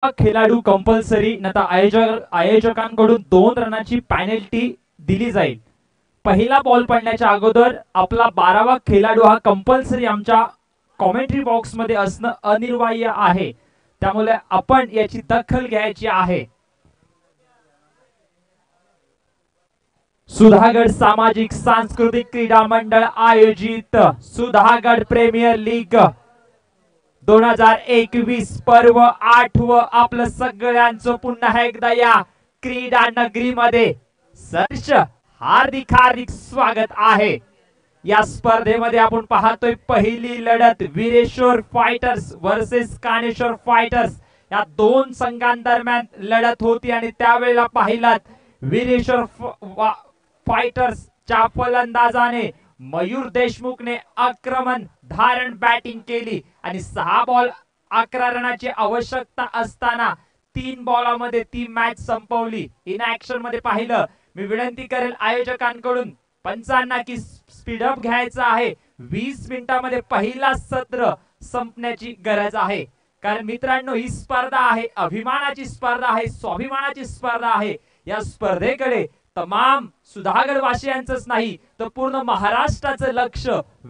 खेळाडू कंपल्सरी नंतर आयोजकांकडून 2 रनाची पेनल्टी दिली जाईल. पहिला बॉल पडण्याच्या अगोदर आपला 12वा खेळाडू हा कंपल्सरी आमच्या कॉमेंट्री बॉक्स मध्ये असणं अनिवार्य आहे. त्यामुळे आपण याची दखल घ्यायची आहे. सुधागड सामाजिक सांस्कृतिक क्रीडा मंडळ आयोजित सुधागड प्रीमियर लीग 2021 पर्व 8व आपलं सगळ्यांचं पुन्हा एकदा या क्रीडा नगरीमध्ये सहर्ष हार्दिक हार्दिक स्वागत आहे. या स्पर्धेमध्ये आपण पाहतोय पहिली लढत वीरेश्वर फायटर्स वर्सेस कानेश्वर फायटर्स या 2 संघांदरम्यान लढत होती आणि त्यावेळेला पाहिलात वीरेश्वर फायटर्सच्या फलंदाजाने मयूर देशमुखने आक्रमण धारण बॅटिंग केली आणि 6 बॉल 11 रनाची आवश्यकता असताना 3 बॉलामध्ये ती मॅच संपवली. इन ऍक्शन मध्ये पाहिलं मी विनंती करेल आयोजकांकडून पंचांना की स्पीडअप घ्यायचा आहे. 20 मिनिटांमध्ये पहिला सत्र संपण्याची गरज आहे. कारण मित्रांनो ही स्पर्धा आहे, अभिमानाची स्पर्धा आहे, स्वाभिमानाची स्पर्धा आहे. या स्पर्धेकडे तमाम सुधागडवासियांचंच नाही तर पूर्ण महाराष्ट्राचं लक्ष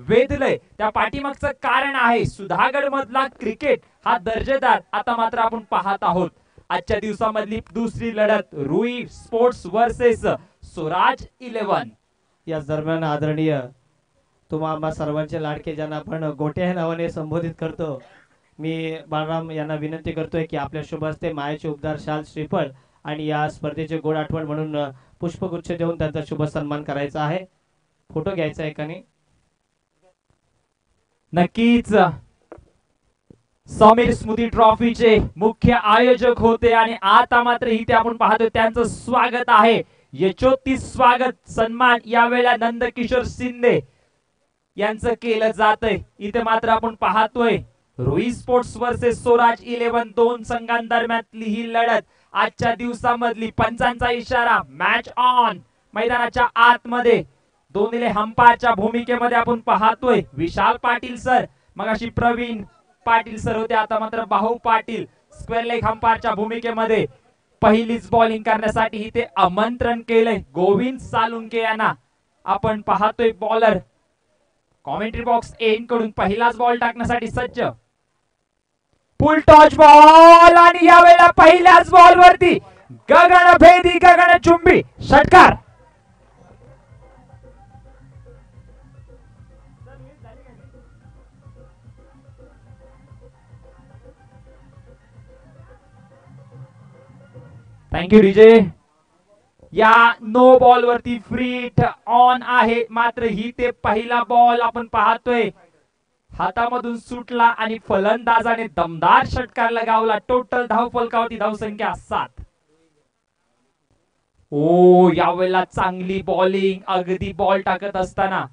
वेधलंय. त्या पाठीमागचं कारण आहे सुधागड मधला क्रिकेट हा दर्जेदार. आता मात्र आपण पाहत आहोत आजच्या दिवसामधली दुसरी लढत रुई स्पोर्ट्स वर्सेस स्वराज 11. या दरम्यान आदरणीय तुम्हा सर्वांचे लाडके ज्यांना आपण गोटे या नावाने संबोधित करतो, मी बाळराम यांना विनंती करतोय की आपल्या शुभ हस्ते मायाचे उबदार शाल श्रीफळ आणि या स्पर्धेचे गोड आठवण म्हणून पुष्पगुच्छ देऊन त्यांचा शुभ सन्मान करायचा आहे. फोटो घ्यायचा एकाने. नक्कीच समीर स्मृती ट्रॉफीचे मुख्य आयोजक होते आणि आता मात्र इथे आपण पाहतोय त्यांचं स्वागत आहे. यशोत्तीस स्वागत सन्मान यावेळेला नंदकिशोर शिंदे यांचं केलं जातंय. इथे मात्र आपण पाहतोय रुई स्पोर्ट्स वर्सेस स्वराज 11 2 संघांदरम्यानली ही लढत आजच्या दिवसामधली. पंचांचा इशारा मॅच ऑन. मैदानाच्या आतमध्ये दोन्ही हंपारच्या भूमिकेमध्ये आपण पाहतोय विशाल पाटील सर, मगाशी प्रवीण पाटील सर होते, आता मात्र भाऊ पाटील स्क्वेअर लेग हंपारच्या भूमिकेमध्ये पहिलीच बॉलिंग करण्यासाठी इथे आमंत्रण केलंय गोविंद सालुंके यांना. आपण पाहतोय बॉलर कॉमेंट्री बॉक्स एन कडून पहिलाच बॉल टाकण्यासाठी सज्ज. फुल टॉच बॉल आणि यावेळेला पहिल्याच बॉल वरती गगनभेदी गगनचुंबी षटकार. Thank you DJ. या नो बॉल वरती फ्री हिट ऑन आहे. मात्र ही ते पहिला बॉल आपण पाहतोय हातामधून सुटला आणि फलंदाजाने दमदार षटकार लगावला. टोटल धाव फलकावरती धावसंख्या 7. ओ यावेळेला चांगली बॉलिंग अगदी बॉल टाकत असताना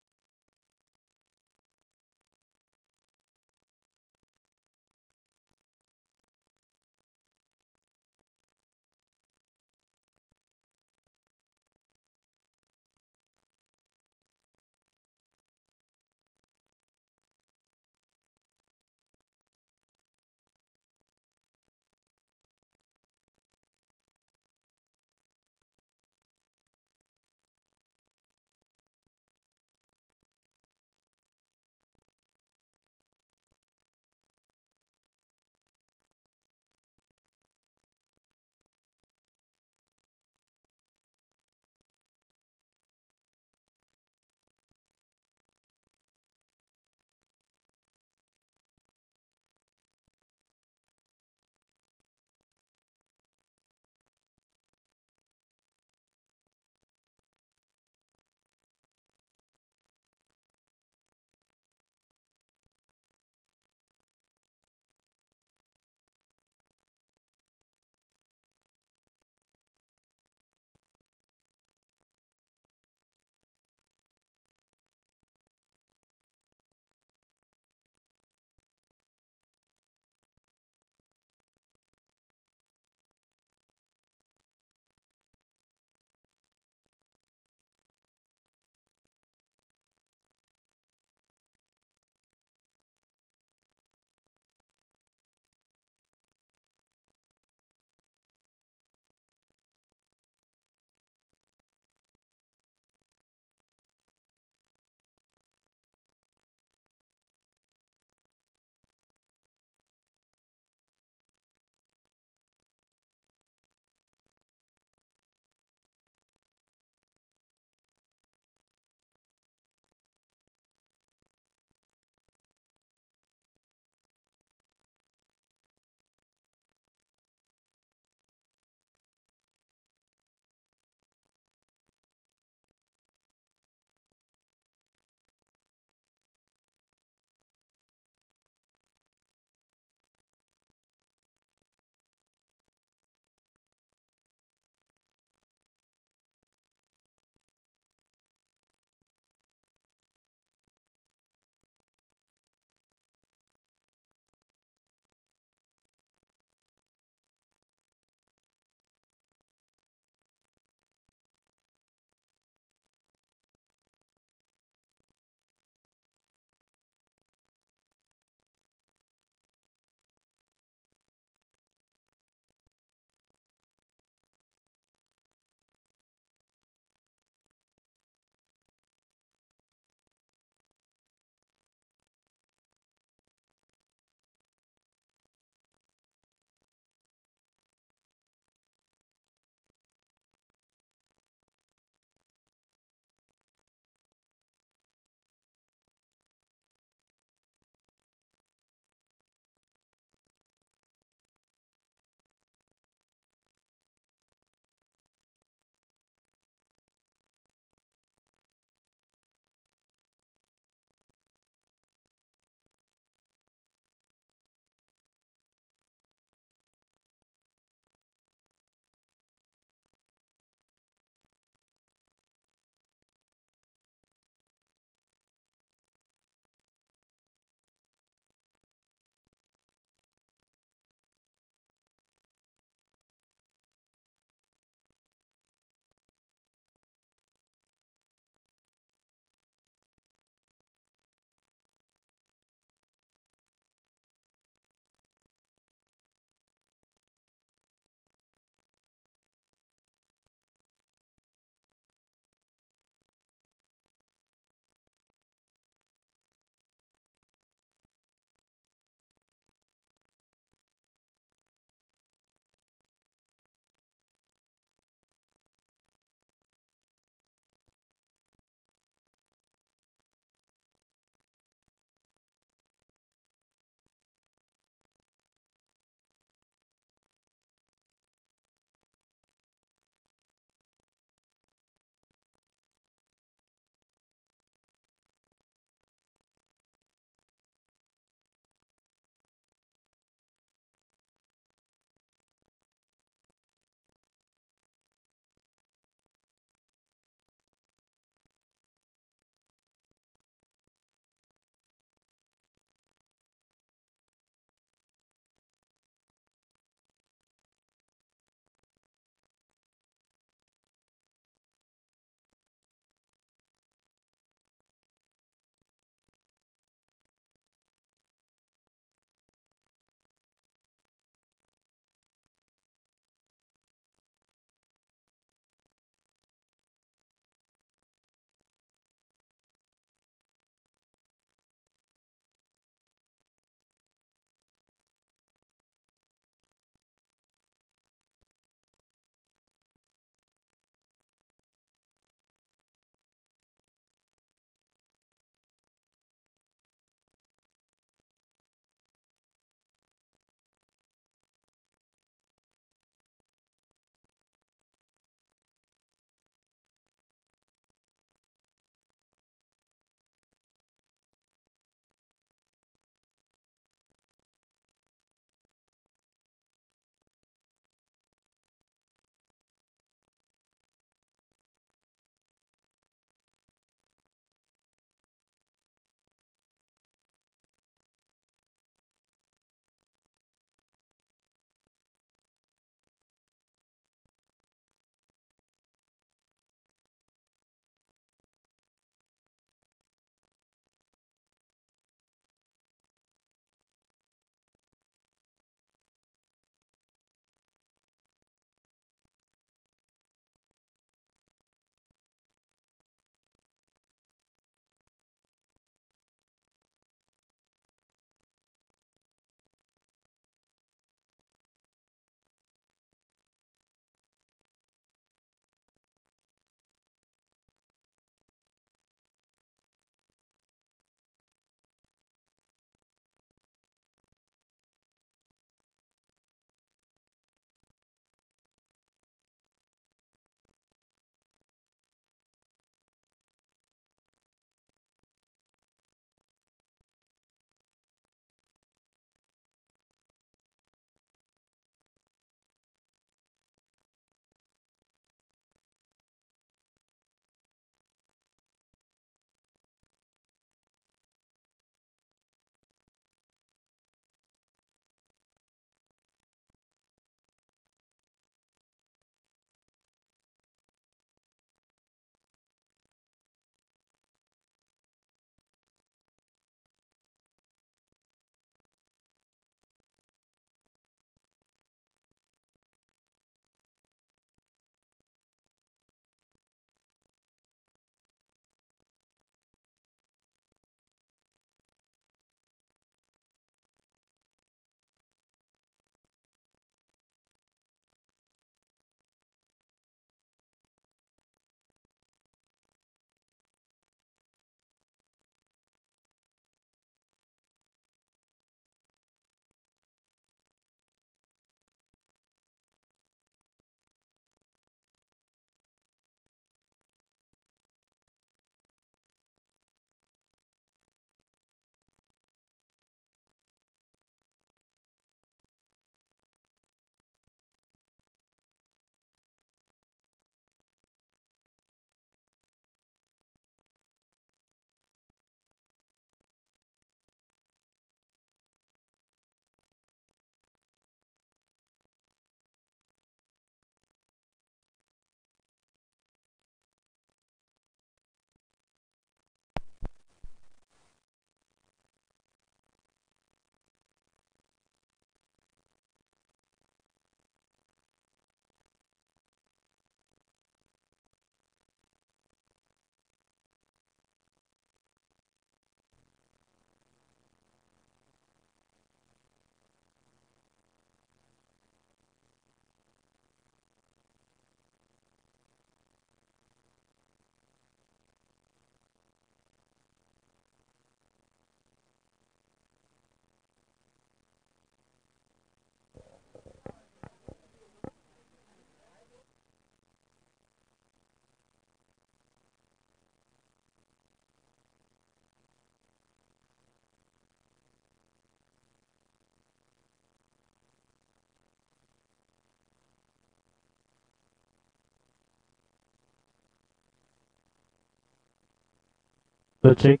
Hello check.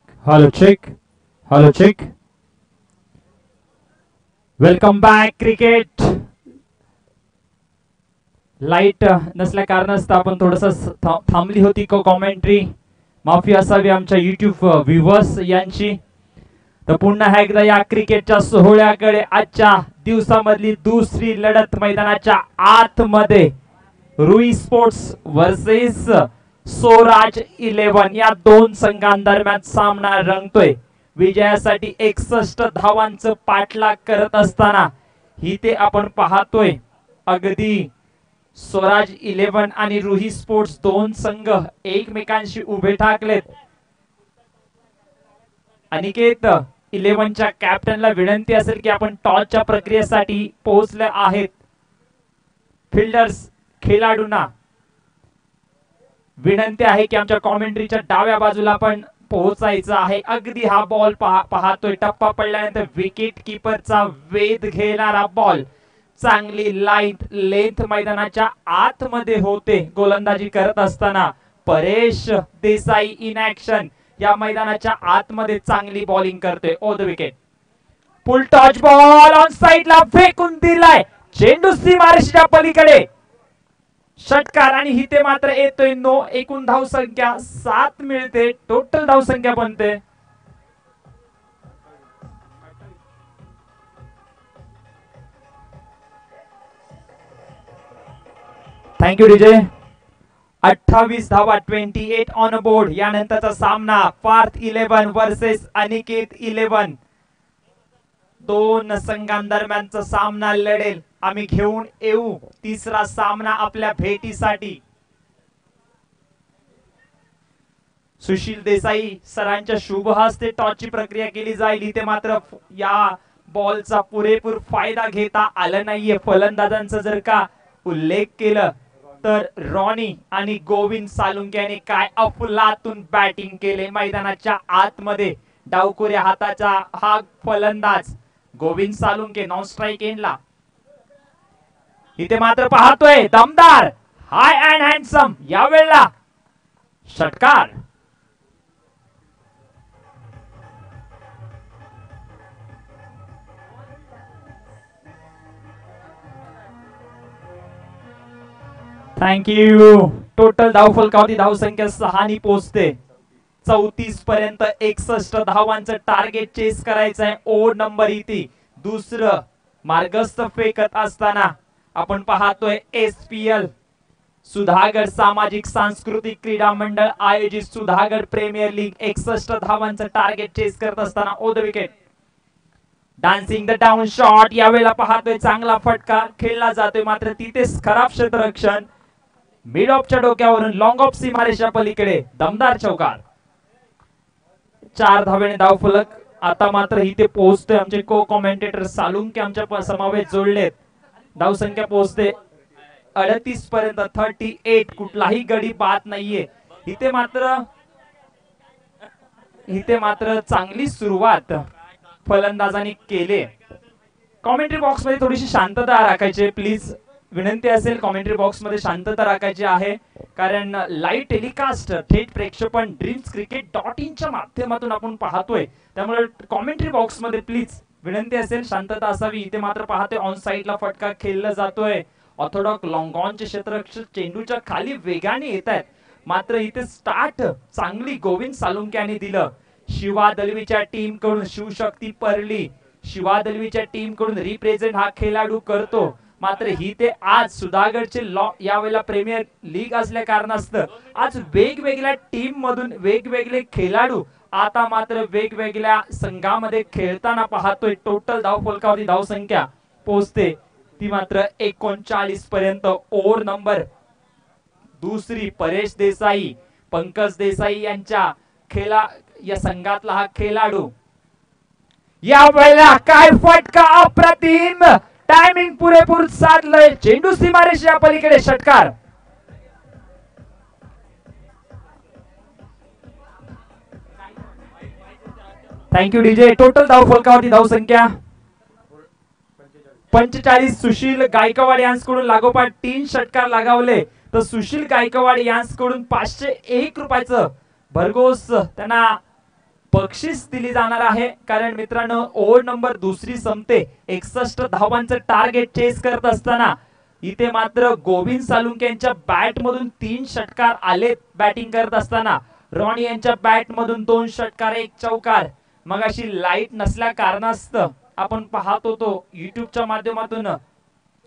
Hello check. Welcome back cricket. Light नसल्या कारणास्तव आपण थोडस थांबली होती कॉमेंट्री. माफी असावी आमच्या युट्यूब व्ह्युअर्स यांची. तर पुन्हा एकदा या क्रिकेटच्या सोहळ्याकडे आजच्या दिवसामधली दुसरी लढत मैदानाच्या आतमध्ये रुई स्पोर्ट्स वर्सेस स्वराज 11 या दोन संघांदरम्यान सामना रंगतोय. विजयासाठी 61 धावांचं पाठलाग करत असताना ही ते आपण पाहतोय अगदी स्वराज 11 आणि रुही स्पोर्ट्स दोन संघ एकमेकांशी उभे ठाकलेत. अनिकेत 11च्या कॅप्टनला विनंती असेल की आपण टॉसच्या प्रक्रियेसाठी पोहोचले आहेत. फिल्डर्स खेळाडूंना विनंती आहे की आमच्या कॉमेंट्रीच्या डाव्या बाजूला पण पोहोचायचं आहे. अगदी हा बॉल पाहतोय टप्पा पडल्यानंतर विकेट कीपरचा वेध घेणारा बॉल. चांगली लाईट लेंथ मैदानाच्या आतमध्ये होते. गोलंदाजी करत असताना परेश देसाई इन ऍक्शन या मैदानाच्या आतमध्ये चांगली बॉलिंग करते. Over the wicket. Full toss ball on साइडला फेकून दिलाय. चेंडू सीमारेषेच्या पलीकडे. षटकार आणि हिते मात्र येतोय नो. एकूण धाव संख्या 7 मिळते. टोटल धाव संख्या बनते थँक्यू डीजे. 28 धावा 28 ऑन बोर्ड. यानंतरचा सामना पार्थ 11 वर्सेस अनिकेत 11 दोन संघांदरम्यानचा सामना लढेल. आम्ही घेऊन येऊ तिसरा सामना आपल्या भेटीसाठी. सुशील देसाई सरांच्या शुभ हस्ते टॉसची प्रक्रिया केली जाईल. इथे मात्र या बॉलचा पुरेपूर फायदा घेता आला नाहीये. फलंदाजांचा जर का उल्लेख केलं तर रॉनी आणि गोविंद सालुंके यांनी काय अफलातून बॅटिंग केले. मैदानाच्या आतमध्ये डावखुऱ्या हाताचा हा फलंदाज गोविंद सालुंके नॉन स्ट्राइक एंडला. इथे मात्र पाहतोय दमदार हाय अँड हँडसम यावेळेला षटकार. थँक्यू. टोटल धाव फलकावती धाव संख्या 6 पोहोचते. 34 पर्यंत 61 धावांचं टार्गेट चेस करायचं आहे. ओव्हर नंबर इथे दुसरं मार्गस्थ फेकत असताना आपण पाहतोय SPL सुधागड सामाजिक सांस्कृतिक क्रीडा मंडळ आयोजित सुधागड प्रीमियर लीग 61 धावांचं टार्गेट चेस करत असताना over the wicket. Dancing the down shot. यावेळेला पाहतोय चांगला फटका खेळला जातोय मात्र तिथेच खराब क्षेत्ररक्षण. मिड ऑफच्या डोक्यावरून लॉंग ऑफ सीमारेषा पलीकडे दमदार चौकार. 4 धावेने धाव फलक. आता मात्र इथे पोहोचतोय आमचे को कॉमेंटेटर सालुंके आमच्या समावेश जोडलेत. धाव संख्या पोहोचते 38 पर्यंत. 38. कुठलाही गडी बाद नाहीये. इथे मात्र चांगली सुरुवात फलंदाजांनी केले. कॉमेंट्री बॉक्स मध्ये थोडीशी शांतता राखायची प्लीज. विनंती असेल कॉमेंट्री बॉक्स मध्ये शांतता राखायची आहे कारण लाईव्ह टेलिकास्ट थेट प्रेक्षेपण dreamscricket.in च्या माध्यमातून आपण पाहतोय. त्यामुळे कॉमेंट्री बॉक्स मध्ये प्लीज विनंती असेल शांतता असावी. इथे मात्र पाहतोय ऑन साइडला फटका खेळला जातोय. ऑर्थोडॉक्स लॉंग ऑनचे क्षेत्ररक्षक चेंडूच्या खाली वेगाने येत आहेत मात्र इथे स्टार्ट चांगली गोविंद सालुंके यांनी दिलं. शिवा दलवीच्या टीम कडून शिवशक्ती परली शिवा दलवीच्या टीम कडून रिप्रेझेंट हा खेळाडू करतो मात्र ही ते आज सुधागडचे यावेळेला प्रीमियर लीग असल्या कारणास्तव आज वेगवेगळ्या टीम मधून वेगवेगळे खेळाडू आता मात्र वेगवेगळ्या संघामध्ये खेळताना पाहतोय. टोटल धाव फलकावरी धाव संख्या पोहोचते ती मात्र 39 पर्यंत. ओव्हर नंबर दुसरी. परेश देसाई पंकज देसाई यांच्या या संघातला हा खेळाडू. या वेळेला काय फटका अप्रतिम. टायमिंग पुरेपूर साधलंय. चेंडू सीमारेषेच्या पलीकडे षटकार. Thank you DJ. टोटल धाव फलकावरती धाव संख्या 45. सुशील गायकवाड यांच्याकडून लागोपाठ 3 षटकार लगावले तर सुशील गायकवाड यांच्याकडून 501 रुपयाचं भरघोस त्यांना बक्षीस दिली जाणार आहे, कारण मित्रांनो ओव्हर नंबर दुसरी संपते 61 धावांचं टार्गेट चेस करत असताना इथे मात्र गोविंद सालुंके यांच्या बॅट मधून 3 षटकार आले बॅटिंग करत असताना. रॉनी यांच्या बॅट मधून 2 षटकार 1 चौकार. मग अशी लाईट नसल्या कारणास्तव आपण पाहत होतो युट्यूबच्या माध्यमातून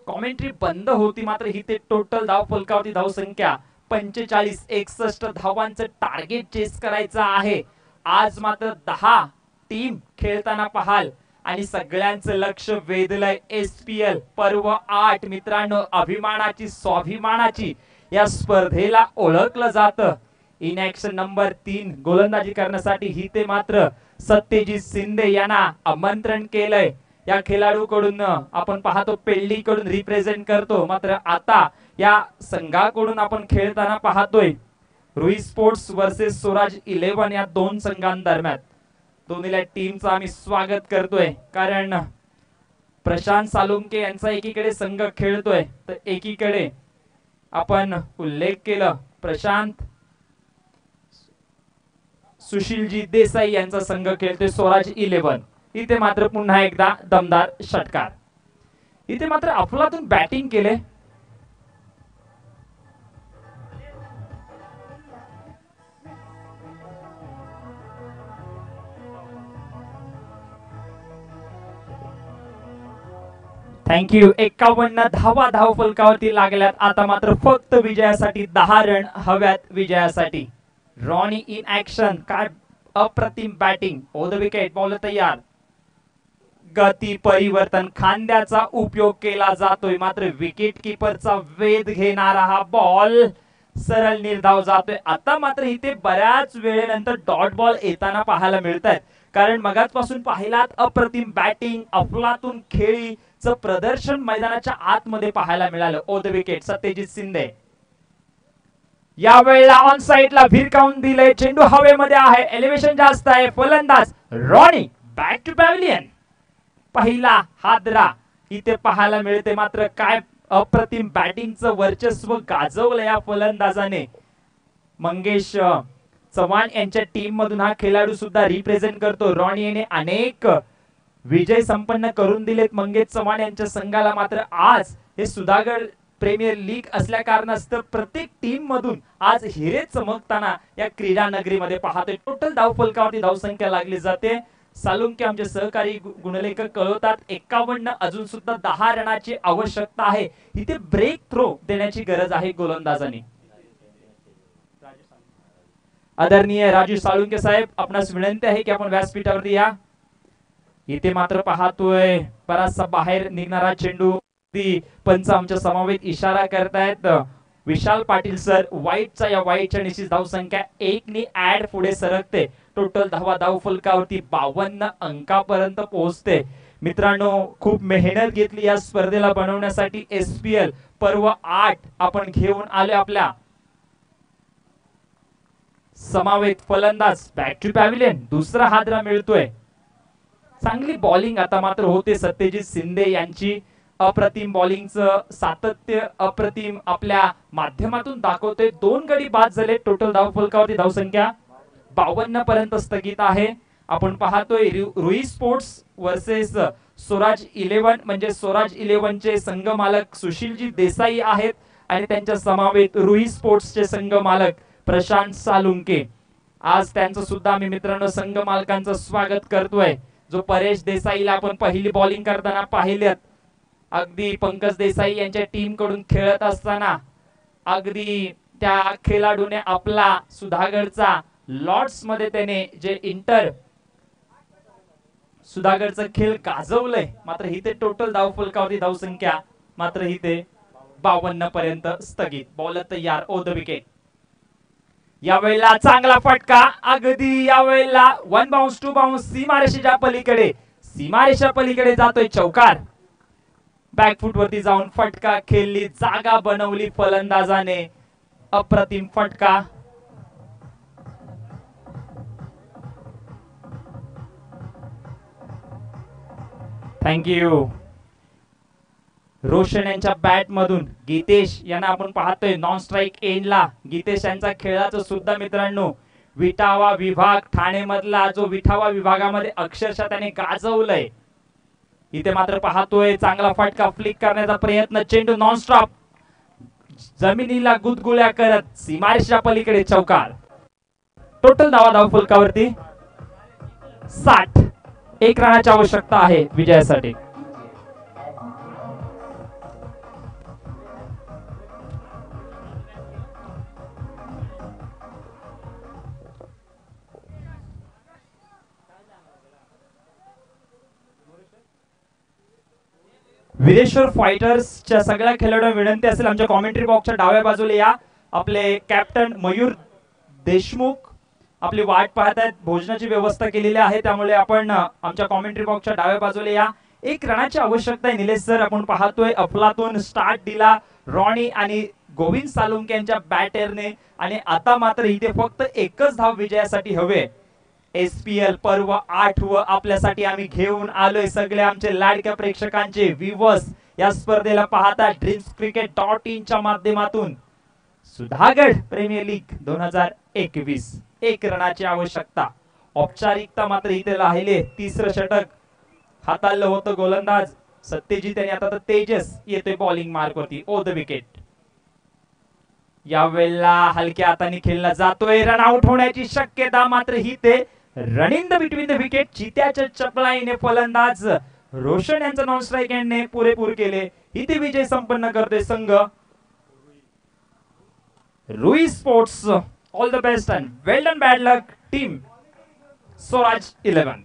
कॉमेंट्री बंद होती, मात्र इथे टोटल धाव फलकावरती धावसंख्या 45. 61 धावांचं टार्गेट चेस करायचं आहे. आज मात्र 10 टीम खेळताना पाहाल आणि सगळ्यांचं लक्ष वेधलंय SPL पर्व 8. मित्रांनो अभिमानाची स्वाभिमानाची या स्पर्धेला ओळखलं जातं. इन ऍक्शन नंबर 3 गोलंदाजी करण्यासाठी इथे मात्र सत्यजित शिंदे यांना आमंत्रण केलंय. या खेळाडूकडून आपण पाहतो पेल्डी कडून रिप्रेझेंट करतो, मात्र आता या संघाकडून आपण खेळताना पाहतोय रुई स्पोर्ट्स वर्सेस स्वराज 11 या 2 संघांदरम्यान. दोन्हीला टीमचं आम्ही स्वागत करतोय, कारण प्रशांत सालुंके यांचा एकीकडे संघ खेळतोय तर एकीकडे आपण उल्लेख केलं प्रशांत सुशीलजी देसाई यांचा संघ खेळतोय स्वराज 11. इथे मात्र पुन्हा एकदा दमदार षटकार. इथे मात्र अफलातून बॅटिंग केले. थँक्यू. 51 धावा धाव फलकावरती लागल्यात. आता मात्र फक्त विजयासाठी 10 रन हव्यात विजयासाठी. Ronnie in action. काय अप्रतिम batting. On the wicket. Ball तयार. गती परिवर्तन खांद्याचा उपयोग केला जातोय, मात्र विकेट किपरचा वेध घेणारा हा बॉल सरळ निर्धाव जातोय. आता मात्र इथे बऱ्याच वेळेनंतर डॉट बॉल येताना पाहायला मिळतात, कारण मगाचपासून पाहिलात अप्रतिम बॅटिंग अफलातून खेळीचं प्रदर्शन मैदानाच्या आतमध्ये पाहायला मिळालं. On the wicket Satyajit Shinde. या वेळेला ऑन साइडला भिरकावून दिले. चेंडू हवेमध्ये आहे, एलिव्हेशन जास्त आहे. फलंदाज रॉनी बॅक टू पॅव्हलियन. पहिला हादरा इथे पाहायला मिळते, मात्र काय अप्रतिम बॅटिंगचं वर्चस्व गाजवलं या फलंदाजाने. मंगेश चव्हाण यांच्या टीम मधून हा खेळाडू सुद्धा रिप्रेझेंट करतो. रॉनी याने अनेक विजय संपन्न करून दिलेत मंगेश चव्हाण यांच्या संघाला. मात्र आज हे सुधागड प्रीमियर लीग असल्या कारणास्तव प्रत्येक टीम मधून आज हिरे चमकताना या क्रीडा नगरीमध्ये पाहतोय. टोटल धाव फलकावरती धावसंख्या लागली जाते. सालुंके आमचे सहकारी गुणलेखक कळवतात 51. अजून सुद्धा 10 रनाची आवश्यकता आहे. इथे ब्रेक थ्रो देण्याची गरज आहे गोलंदाजांनी. आदरणीय राजू साळुंके साहेब, आपणास विनंती आहे की आपण व्यासपीठावरती या. इथे मात्र पाहतोय बराचसा बाहेर निघणारा चेंडू. पंच आमच्या समवेत इशारा करतायत. विशाल पाटील सर वाईटचा या वाईटच्या निश्चित धावसंख्या 1 ने ऍड पुढे सरकते. टोटल धावा धाव फलकावरती 52 अंकापर्यंत पोहोचते. मित्रांनो खूप मेहनत घेतली या स्पर्धेला बनवण्यासाठी. SPL पर्व 8 आपण घेऊन आले आपल्या समावेत. फलंदाज बॅक टू पॅव्हलियन. दुसरा हादरा मिळतोय. चांगली बॉलिंग आता मात्र होते सत्यजित शिंदे यांची. अप्रतिम बॉलिंगचं सातत्य अप्रतिम आपल्या माध्यमातून दाखवते. 2 गडी बाद झाले. टोटल धाव फलकावरती धावसंख्या 52 पर्यंत स्थगित आहे. आपण पाहतोय रुई स्पोर्ट्स वर्सेस स्वराज 11 म्हणजे स्वराज 11 चे संघ मालक सुशीलजी देसाई आहेत आणि त्यांच्या समावेत रुई स्पोर्ट्सचे संघ मालक प्रशांत सालुंके. आज त्यांचं सुद्धा मी मित्रांनो संघ मालकांचं स्वागत करतोय. जो परेश देसाईला आपण पहिली बॉलिंग करताना पाहिलेत, अगदी पंकज देसाई यांच्या टीम कडून खेळत असताना अगदी त्या खेळाडूने आपला सुधागडचा लॉर्ड्स मध्ये त्याने जे इंटर सुधागडचं खेळ गाजवलंय. मात्र इथे टोटल धाव फलकावरती धावसंख्या मात्र इथे 52 पर्यंत स्थगित. बॉलर तयार. On the wicket. यावेळेला चांगला फटका. अगदी यावेळेला 1 बाउन्स 2 बाउन्स सीमारेषेच्या पलीकडे सीमारेषा पलीकडे जातोय चौकार. बॅकफुट वरती जाऊन फटका खेळली. जागा बनवली फलंदाजाने. अप्रतिम फटका. थँक्यू. रोशन यांच्या बॅट मधून गीतेश यांना आपण पाहतोय नॉन स्ट्राइक एंडला. गीतेश यांचा खेळाचं सुद्धा मित्रांनो विठावा विभाग ठाणे मधला जो विठावा विभागामध्ये अक्षरशः त्याने गाजवलंय. इथे मात्र पाहतोय चांगला फटका फ्लिक करण्याचा प्रयत्न, चेंडू नॉनस्टॉप जमिनीला गुदगुल्या करत सीमारेषा पलीकडे चौकार. टोटल धाव फलकावरती 60. 1 रनाची आवश्यकता आहे विजयासाठी. विरेश्वर फायटर्सच्या सगळ्या खेळाडूंना विनंती असेल आमच्या कॉमेंट्री बॉक्सच्या डाव्या बाजूला या. आपले कॅप्टन मयूर देशमुख आपली वाट पाहत आहेत. भोजनाची व्यवस्था केलेली आहे त्यामुळे आपण आमच्या कॉमेंट्री बॉक्सच्या डाव्या बाजूला या. 1 रनाची आवश्यकता आहे निलेश सर. आपण पाहतोय अफलातून स्टार्ट दिला रॉनी आणि गोविंद सालुंके यांच्या बॅटरने आणि आता मात्र इथे फक्त एकच धाव विजयासाठी हवे. SPL पर्व 8 व आपल्यासाठी आम्ही घेऊन आलोय सगळे आमचे लाडक्या प्रेक्षकांचे व्ह्यूअर्स. या स्पर्धेला पाहता dreamscricket.in च्या माध्यमातून सुधागड प्रीमियर लीग 2021. 1 रनाची आवश्यकता. औपचारिकता मात्र इथे राहिले. तिसरं षटक हाताळलं होतं गोलंदाज सत्यजित आणि आता तेजस येते बॉलिंग मार्क वरती. ओ द विकेट. यावेळेला हलक्या हाताने खेळला जातोय. रन आउट होण्याची शक्यता मात्र ही ते run in the between the wicket. चित्याच्या चपलाईने फलंदाज रोशन यांचं नॉन स्ट्राईक यांनी पुरेपूर केले. इथे विजय संपन्न करतोय संघ Rui sports. All the best and well done bad luck team Swaraj 11.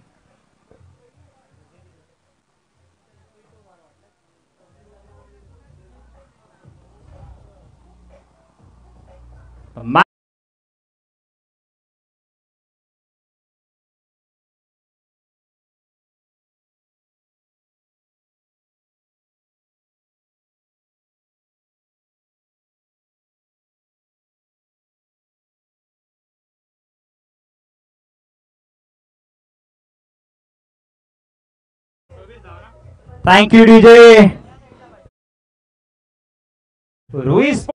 Thank you DJ. Ruiz